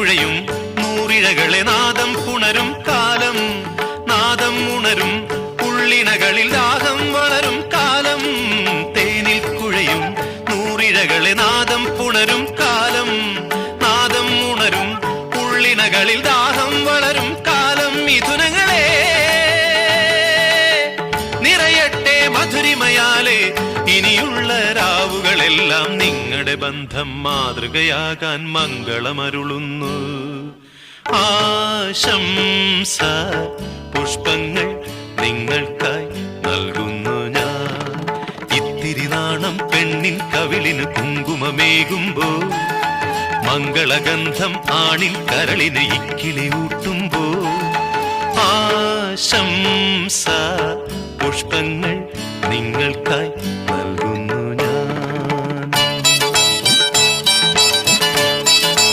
കുഴയും നൂറിഴകളെ നാദം പുണരും കാലം, നാദം ഉണരും ഉള്ളിണകളിൽ ദാഹം വളരും കാലം. തേനിൽ കുഴയും നൂറിഴകളെ നാദം പുണരും കാലം, നാദം ഉണരും ഉള്ളിണകളിൽ ദാഹം വളരും കാലം. മിഥുനങ്ങളെ നിറയട്ടെ മധുരിമയാലെ ഇനിയുള്ള രാവുകളെല്ലാം നിങ്ങളുടെ ബന്ധം മാതൃകയാകാൻ മംഗളമരുളുന്നു. ആശംസ പുഷ്പങ്ങൾ നിങ്ങൾക്കായി നൽകുന്നു ഞാൻ. ഇത്തിരി നാണം പെണ്ണിൻ കവിളിന് കുങ്കുമമേകുമ്പോ, മംഗളഗന്ധം ആണിൻ കരളിന് ഇക്കിളി ഊട്ടുമ്പോ. ആശംസ പുഷ്പങ്ങൾ നിങ്ങൾക്കായി